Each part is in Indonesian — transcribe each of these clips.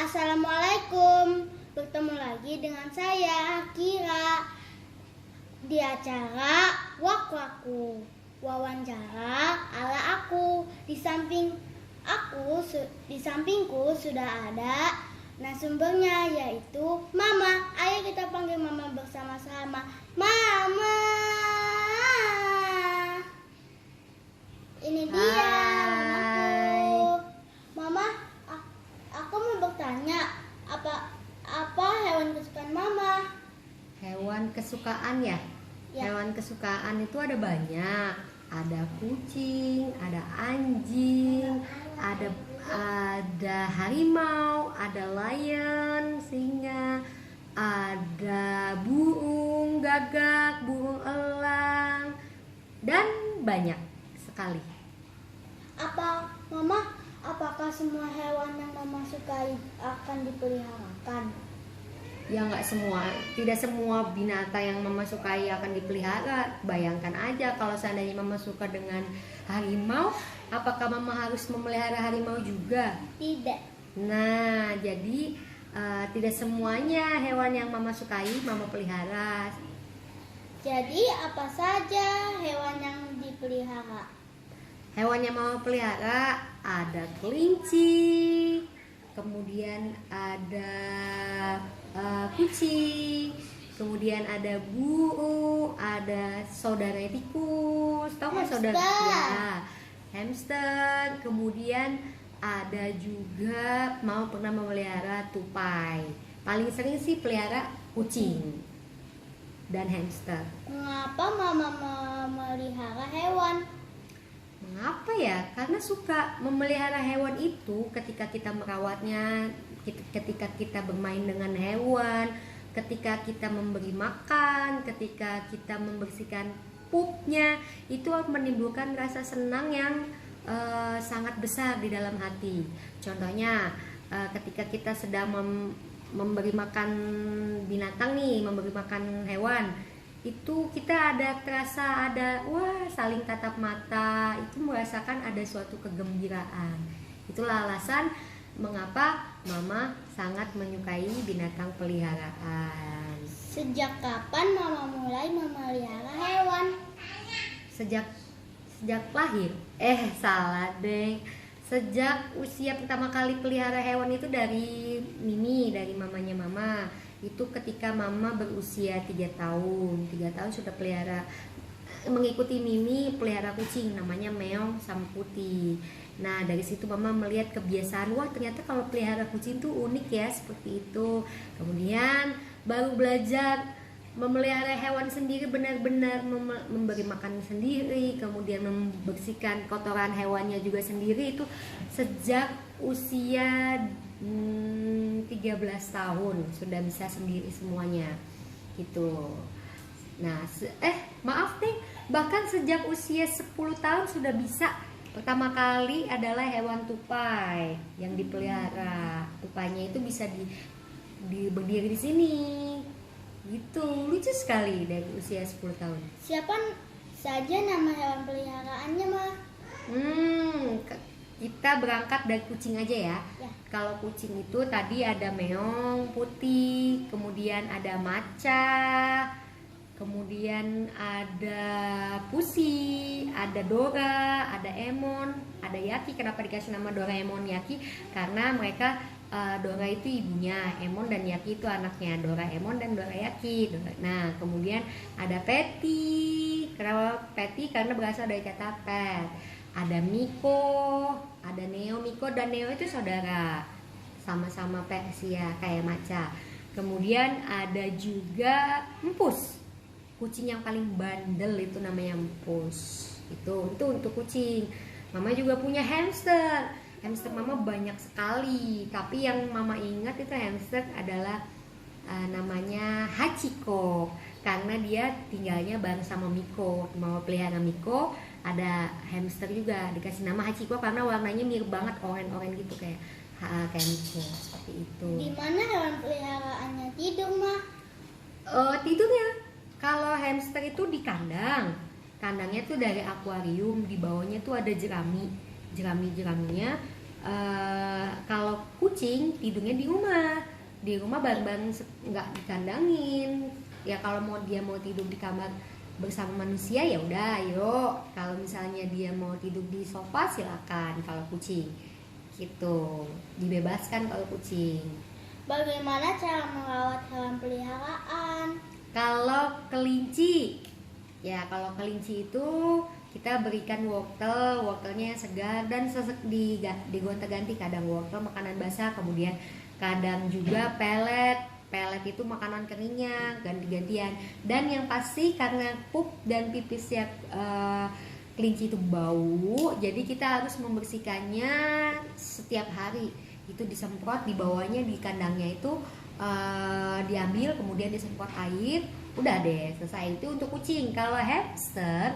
Assalamualaikum, bertemu lagi dengan saya Kira di acara Wak-Waku, wawancara ala aku. Di sampingku sudah ada narasumbernya, yaitu Mama. Ayo kita panggil Mama bersama-sama. Mama, ini dia mamaku. Mama, aku mau bertanya, apa hewan kesukaan Mama? Hewan kesukaan ya? Hewan kesukaan itu ada banyak. Ada kucing, ada anjing, ada harimau, ada lion, singa, ada burung gagak, burung elang, dan banyak sekali. Apakah semua hewan yang Mama sukai akan dipeliharakan? Ya nggak semua, tidak semua binatang yang Mama sukai akan dipelihara. Bayangkan aja kalau seandainya Mama suka dengan harimau, apakah Mama harus memelihara harimau juga? Tidak. Nah, jadi tidak semuanya hewan yang Mama sukai Mama pelihara. Jadi apa saja hewan yang dipelihara? Hewan yang Mama pelihara ada kelinci, kemudian ada kucing, kemudian ada burung, ada saudara tikus, tahu nggak saudara? Ya, hamster. Kemudian ada juga pernah memelihara tupai. Paling sering sih pelihara kucing dan hamster. Mengapa Mama memelihara hewan? Mengapa ya? Karena suka memelihara hewan itu. Ketika kita merawatnya, ketika kita bermain dengan hewan, ketika kita memberi makan, ketika kita membersihkan pupnya, itu menimbulkan rasa senang yang sangat besar di dalam hati. Contohnya ketika kita sedang memberi makan binatang nih, memberi makan hewan, itu kita terasa saling tatap mata, itu merasakan ada suatu kegembiraan. Itulah alasan mengapa Mama sangat menyukai binatang peliharaan. Sejak kapan Mama mulai memelihara hewan? Sejak lahir? Salah deh. Sejak usia pertama kali pelihara hewan itu dari Mimi, dari mamanya Mama. Itu ketika Mama berusia 3 tahun. 3 tahun sudah mengikuti Mimi pelihara kucing namanya Meong sama Putih. Nah, dari situ Mama melihat kebiasaan, wah ternyata kalau pelihara kucing tuh unik ya, seperti itu. Kemudian baru belajar memelihara hewan sendiri, benar-benar memberi makan sendiri, kemudian membersihkan kotoran hewannya juga sendiri, itu sejak usia 13 tahun sudah bisa sendiri semuanya gitu. Nah, maaf nih, bahkan sejak usia 10 tahun sudah bisa. Pertama kali adalah hewan tupai yang dipelihara. Tupainya itu bisa berdiri di sini. Gitu, lucu sekali dari usia 10 tahun. Siapa saja nama hewan peliharaannya, Ma? Kita berangkat dari kucing aja ya. Kalau kucing itu tadi ada Meong, Putih, kemudian ada Maca, kemudian ada Pusi, ada Dora, ada Emon, ada Yaki. Kenapa dikasih nama Doraemon Yaki? Karena mereka Dora itu ibunya, Emon dan Yaki itu anaknya, Doraemon dan Dora Yaki. Nah, kemudian ada Patty. Kenapa Patty? Karena berasal dari kata pet. Ada Miko, ada Neo. Miko dan Neo itu saudara, sama-sama Persia kayak Maca. Kemudian ada juga Empus, kucing yang paling bandel itu namanya Empus. Itu untuk kucing. Mama juga punya hamster. Hamster Mama banyak sekali, tapi yang Mama ingat itu hamster adalah namanya Hachiko, karena dia tinggalnya bareng sama Miko. Mama pelihara Miko, ada hamster juga dikasih nama Hachiko karena warnanya mirip banget oranye gitu kayak Miko, seperti itu. Di mana hewan peliharaannya tidur, Ma? Tidurnya kalau hamster itu di kandang. Kandangnya tuh dari akuarium, di bawahnya tuh ada jeraminya kalau kucing tidurnya di rumah bareng-bareng, nggak dikandangin. Ya kalau dia mau tidur di kamar bersama manusia ya udah, yuk. Kalau misalnya dia mau tidur di sofa silakan. Kalau kucing gitu dibebaskan. Kalau kucing. Bagaimana cara merawat hewan peliharaan? Kalau kelinci, ya kalau kelinci itu kita berikan wortelnya yang segar dan digonta-ganti, kadang wortel makanan basah, kemudian kadang juga pelet itu makanan keringnya, ganti-gantian. Dan yang pasti karena pup dan pipisnya kelinci itu bau, jadi kita harus membersihkannya setiap hari. Itu disemprot di bawahnya, di kandangnya itu diambil, kemudian disemprot air, udah deh selesai. Itu untuk kucing. Kalau hamster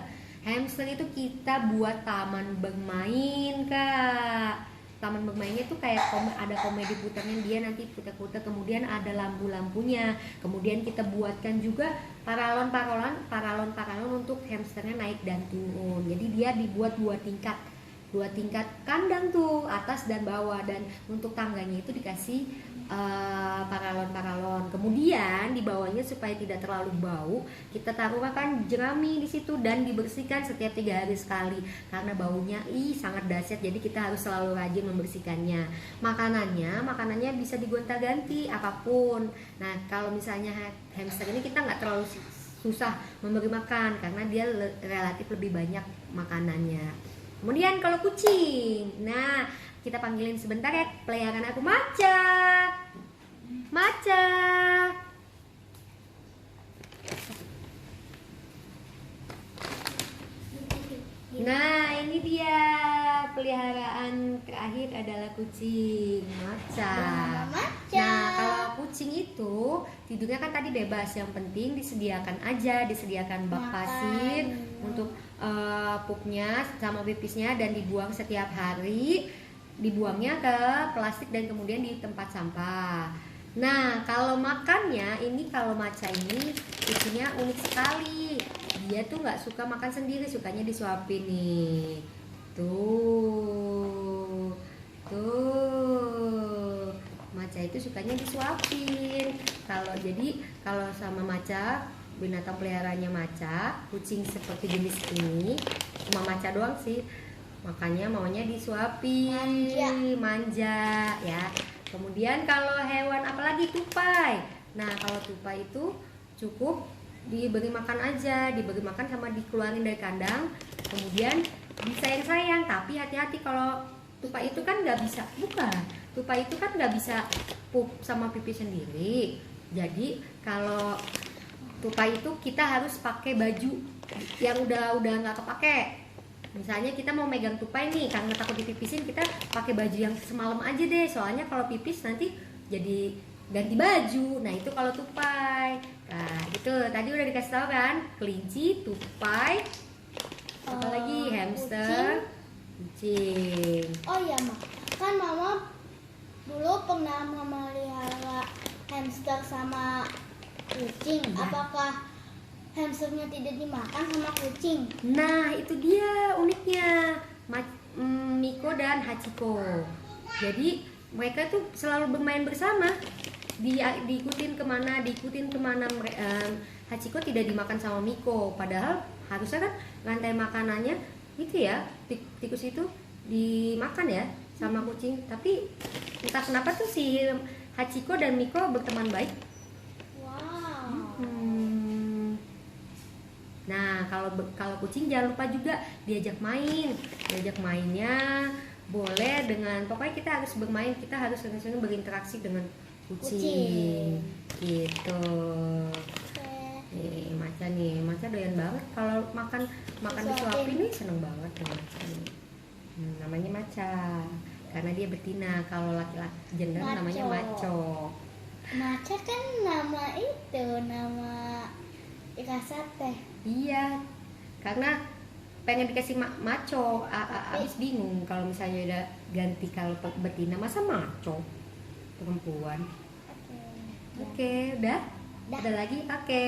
itu kita buat taman bermain, Kak. Taman bermainnya tuh kayak ada komedi putarnya, dia nanti putar-putar, kemudian ada lampu-lampunya, kemudian kita buatkan juga paralon untuk hamsternya naik dan turun. Jadi dia dibuat dua tingkat kandang tuh, atas dan bawah, dan untuk tangganya itu dikasih paralon. Kemudian di bawahnya supaya tidak terlalu bau, kita taruhkan jerami di situ dan dibersihkan setiap 3 hari sekali karena baunya sangat dahsyat. Jadi kita harus selalu rajin membersihkannya. Makanannya bisa digonta-ganti apapun. Nah kalau misalnya hamster ini kita nggak terlalu susah memberi makan karena dia relatif lebih banyak makanannya. Kemudian kalau kucing, nah kita panggilin sebentar ya peliharaan aku, Maca. Nah ini dia peliharaan terakhir adalah kucing, Maca. Nah kalau kucing itu tidurnya kan tadi bebas, yang penting disediakan bak pasir untuk pupnya sama pipisnya dan dibuang setiap hari. Dibuangnya ke plastik dan kemudian di tempat sampah. Nah kalau makannya ini, kalau Maca ini kucingnya unik sekali. Dia tuh nggak suka makan sendiri, sukanya disuapin nih. Tuh Maca itu sukanya disuapin. Kalau sama Maca, binatang peliharaannya Maca, kucing seperti jenis ini cuma Maca doang sih, makanya maunya disuapin, manja ya. Kemudian kalau hewan apalagi tupai. Nah kalau tupai itu cukup diberi makan aja, diberi makan sama dikeluarin dari kandang, kemudian disayang-sayang. Tapi hati-hati, kalau tupai itu kan nggak bisa, tupai itu kan nggak bisa pup sama pipi sendiri. Jadi kalau tupai itu kita harus pakai baju yang udah nggak kepake. Misalnya kita mau megang tupai nih, karena takut dipipisin, kita pakai baju yang semalam aja deh. Soalnya kalau pipis nanti jadi ganti baju. Nah itu kalau tupai. Nah itu tadi udah dikasih tahu kan, kelinci, tupai, apalagi hamster, kucing. Oh iya Mak, kan Mama dulu pernah memelihara hamster sama kucing. Apakah hamsternya tidak dimakan sama kucing? Nah itu dia uniknya Miko dan Hachiko. Jadi mereka tuh selalu bermain bersama. Diikutin kemana. Hachiko tidak dimakan sama Miko, padahal harusnya kan rantai makanannya itu ya, tikus itu dimakan ya sama kucing. Tapi entah kenapa tuh si Hachiko dan Miko berteman baik. Nah kalau kucing jangan lupa juga diajak mainnya boleh dengan, pokoknya kita harus bermain, kita harus sering-sering berinteraksi dengan kucing. Gitu. Maca doyan banget kalau makan disuapin nih, seneng banget ya Maca nih. Namanya Maca karena dia betina. Kalau laki-laki gender namanya Maco. Maca kan nama ikan sate. Iya, karena pengen dikasih maco, abis bingung kalau misalnya udah ganti, kalau betina masa maco perempuan. Oke, udah lagi. Oke.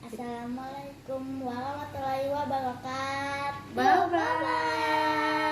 Assalamualaikum warahmatullahi wabarakatuh. Bye bye.